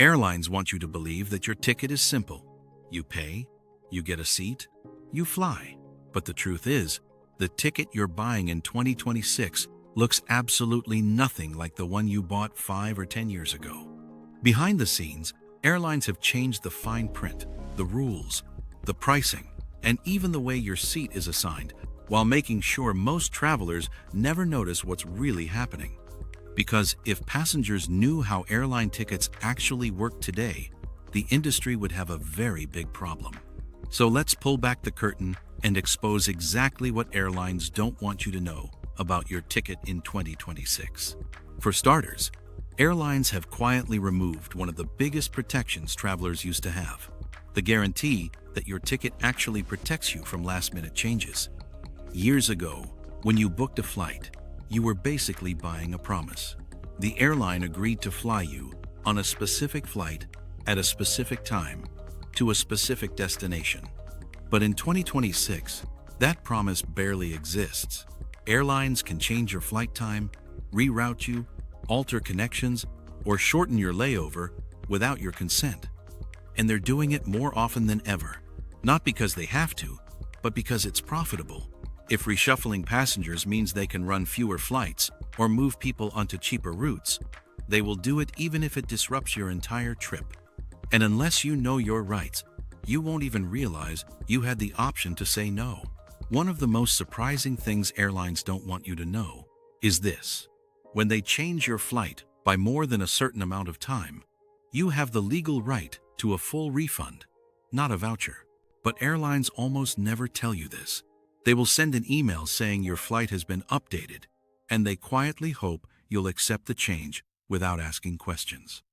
Airlines want you to believe that your ticket is simple. You pay, you get a seat, you fly. But the truth is, the ticket you're buying in 2026 looks absolutely nothing like the one you bought 5 or 10 years ago. Behind the scenes, airlines have changed the fine print, the rules, the pricing, and even the way your seat is assigned, while making sure most travelers never notice what's really happening. Because if passengers knew how airline tickets actually work today, the industry would have a very big problem. So let's pull back the curtain and expose exactly what airlines don't want you to know about your ticket in 2026. For starters, airlines have quietly removed one of the biggest protections travelers used to have: the guarantee that your ticket actually protects you from last-minute changes. Years ago, when you booked a flight, you were basically buying a promise. The airline agreed to fly you on a specific flight at a specific time to a specific destination. But in 2026, that promise barely exists. Airlines can change your flight time, reroute you, alter connections, or shorten your layover without your consent. And they're doing it more often than ever, not because they have to, but because it's profitable. If reshuffling passengers means they can run fewer flights or move people onto cheaper routes, they will do it even if it disrupts your entire trip. And unless you know your rights, you won't even realize you had the option to say no. One of the most surprising things airlines don't want you to know is this: when they change your flight by more than a certain amount of time, you have the legal right to a full refund, not a voucher. But airlines almost never tell you this. They will send an email saying your flight has been updated, and they quietly hope you'll accept the change without asking questions.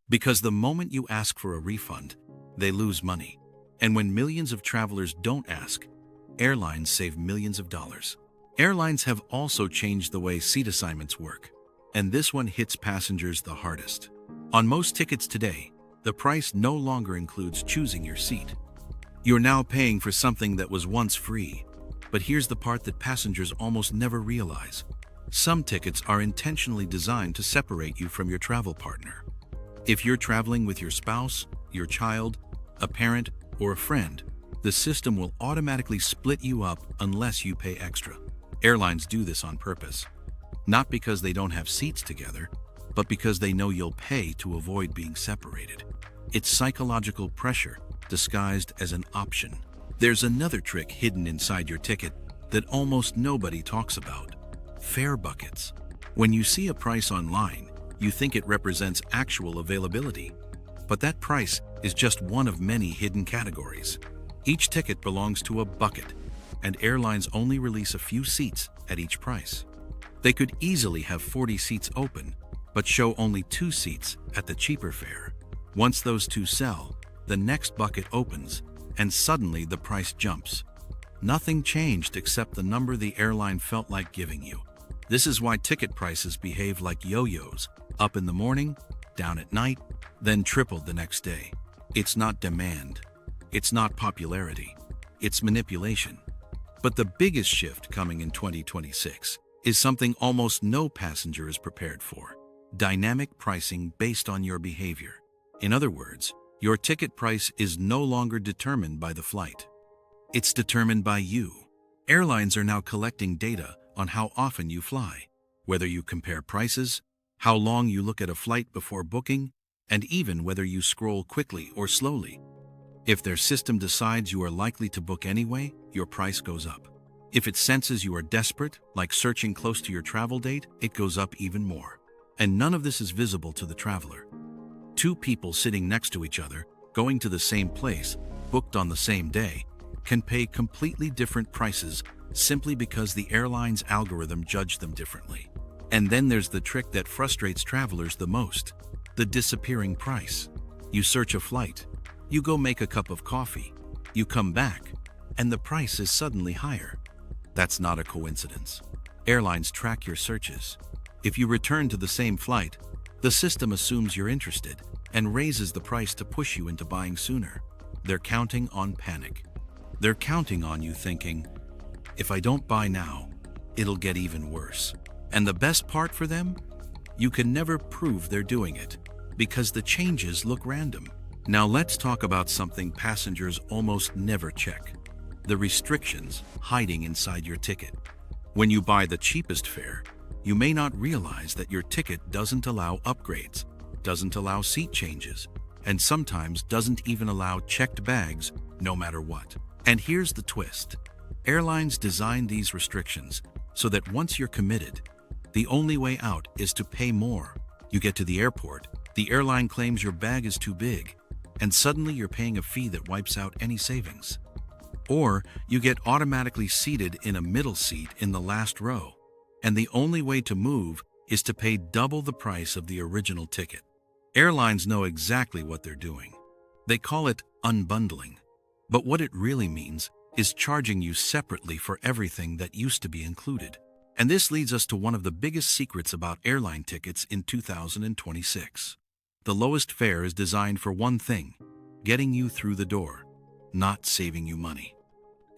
Because the moment you ask for a refund, they lose money. And when millions of travelers don't ask, airlines save millions of dollars. Airlines have also changed the way seat assignments work, and this one hits passengers the hardest. On most tickets today, the price no longer includes choosing your seat. You're now paying for something that was once free. But here's the part that passengers almost never realize. Some tickets are intentionally designed to separate you from your travel partner. If you're traveling with your spouse, your child, a parent, or a friend, the system will automatically split you up unless you pay extra. Airlines do this on purpose, not because they don't have seats together, but because they know you'll pay to avoid being separated. It's psychological pressure disguised as an option. There's another trick hidden inside your ticket that almost nobody talks about: fare buckets. When you see a price online, you think it represents actual availability. But that price is just one of many hidden categories. Each ticket belongs to a bucket, and airlines only release a few seats at each price. They could easily have 40 seats open, but show only 2 seats at the cheaper fare. Once those 2 sell, the next bucket opens, and suddenly the price jumps. Nothing changed except the number the airline felt like giving you. This is why ticket prices behave like yo-yos: up in the morning, down at night, then tripled the next day. It's not demand. It's not popularity. It's manipulation. But the biggest shift coming in 2026 is something almost no passenger is prepared for: dynamic pricing based on your behavior. In other words, your ticket price is no longer determined by the flight. It's determined by you. Airlines are now collecting data on how often you fly, whether you compare prices, how long you look at a flight before booking, and even whether you scroll quickly or slowly. If their system decides you are likely to book anyway, your price goes up. If it senses you are desperate, like searching close to your travel date, it goes up even more. And none of this is visible to the traveler. 2 people sitting next to each other, going to the same place, booked on the same day, can pay completely different prices simply because the airline's algorithm judged them differently. And then there's the trick that frustrates travelers the most: the disappearing price. You search a flight, you go make a cup of coffee, you come back, and the price is suddenly higher. That's not a coincidence. Airlines track your searches. If you return to the same flight, the system assumes you're interested and raises the price to push you into buying sooner. They're counting on panic. They're counting on you thinking, if I don't buy now, it'll get even worse. And the best part for them? You can never prove they're doing it. because the changes look random. Now let's talk about something passengers almost never check: the restrictions hiding inside your ticket. When you buy the cheapest fare, you may not realize that your ticket doesn't allow upgrades, doesn't allow seat changes, and sometimes doesn't even allow checked bags, no matter what. And here's the twist: airlines design these restrictions so that once you're committed, the only way out is to pay more. You get to the airport, the airline claims your bag is too big, and suddenly you're paying a fee that wipes out any savings. Or you get automatically seated in a middle seat in the last row, and the only way to move is to pay double the price of the original ticket. Airlines know exactly what they're doing. They call it unbundling, but what it really means is charging you separately for everything that used to be included. And this leads us to one of the biggest secrets about airline tickets in 2026. The lowest fare is designed for one thing: getting you through the door, not saving you money.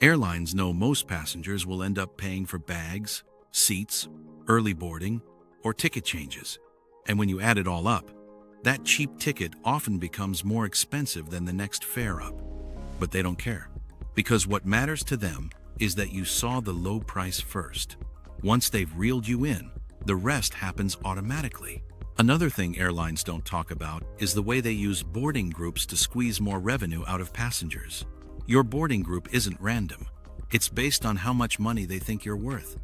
Airlines know most passengers will end up paying for bags, seats, early boarding, or ticket changes. And when you add it all up, that cheap ticket often becomes more expensive than the next fare up. But they don't care, because what matters to them is that you saw the low price first. Once they've reeled you in, the rest happens automatically. Another thing airlines don't talk about is the way they use boarding groups to squeeze more revenue out of passengers. Your boarding group isn't random. It's based on how much money they think you're worth.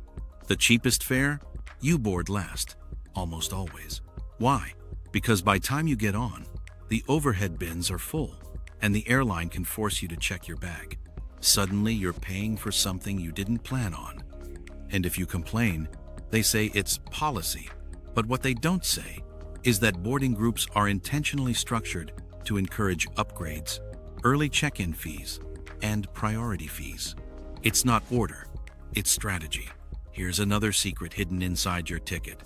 The cheapest fare? You board last, almost always. Why? Because by the time you get on, the overhead bins are full, and the airline can force you to check your bag. Suddenly, you're paying for something you didn't plan on. And if you complain, they say it's policy. But what they don't say is that boarding groups are intentionally structured to encourage upgrades, early check-in fees, and priority fees. It's not order, it's strategy. Here's another secret hidden inside your ticket: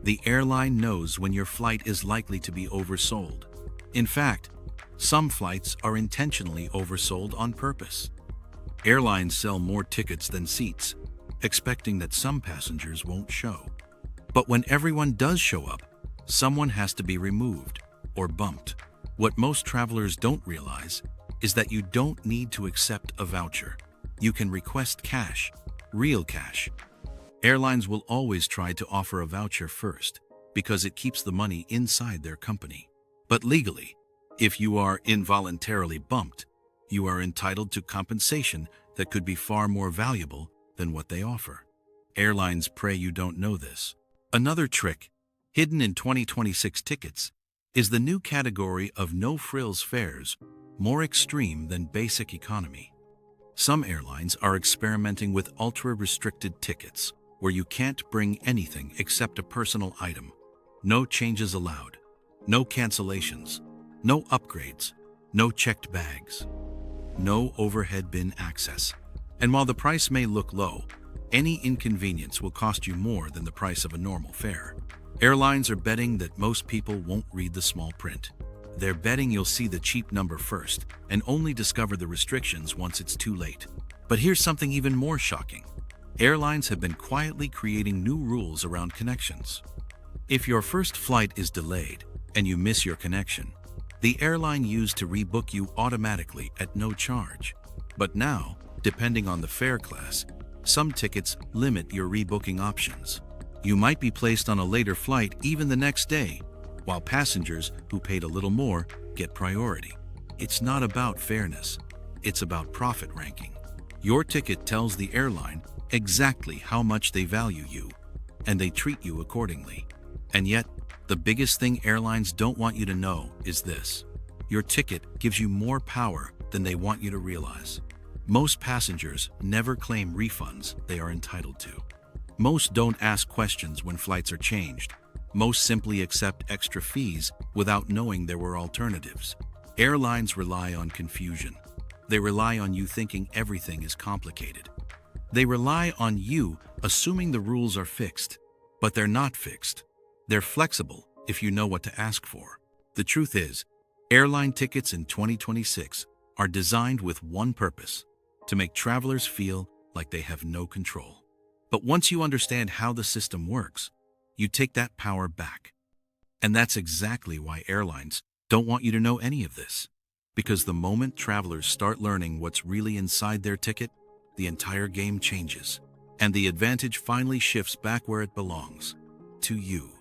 the airline knows when your flight is likely to be oversold. In fact, some flights are intentionally oversold on purpose. Airlines sell more tickets than seats, expecting that some passengers won't show. But when everyone does show up, someone has to be removed or bumped. What most travelers don't realize is that you don't need to accept a voucher. You can request cash, real cash. Airlines will always try to offer a voucher first because it keeps the money inside their company. But legally, if you are involuntarily bumped, you are entitled to compensation that could be far more valuable than what they offer. Airlines pray you don't know this. Another trick, hidden in 2026 tickets, is the new category of no-frills fares, more extreme than basic economy. Some airlines are experimenting with ultra-restricted tickets, where you can't bring anything except a personal item. No changes allowed, no cancellations, no upgrades, no checked bags, no overhead bin access. And while the price may look low, any inconvenience will cost you more than the price of a normal fare. Airlines are betting that most people won't read the small print. They're betting you'll see the cheap number first and only discover the restrictions once it's too late. But here's something even more shocking. Airlines have been quietly creating new rules around connections. If your first flight is delayed and you miss your connection, the airline used to rebook you automatically at no charge. But now, depending on the fare class, some tickets limit your rebooking options. You might be placed on a later flight even the next day, while passengers who paid a little more get priority. It's not about fairness, it's about profit ranking. Your ticket tells the airline exactly how much they value you, and they treat you accordingly. And yet, the biggest thing airlines don't want you to know is this: your ticket gives you more power than they want you to realize. Most passengers never claim refunds they are entitled to. Most don't ask questions when flights are changed. Most simply accept extra fees without knowing there were alternatives. Airlines rely on confusion. They rely on you thinking everything is complicated. They rely on you assuming the rules are fixed, but they're not fixed. They're flexible if you know what to ask for. The truth is, airline tickets in 2026 are designed with one purpose: to make travelers feel like they have no control. But once you understand how the system works, you take that power back. And that's exactly why airlines don't want you to know any of this. Because the moment travelers start learning what's really inside their ticket, the entire game changes. And the advantage finally shifts back where it belongs, to you.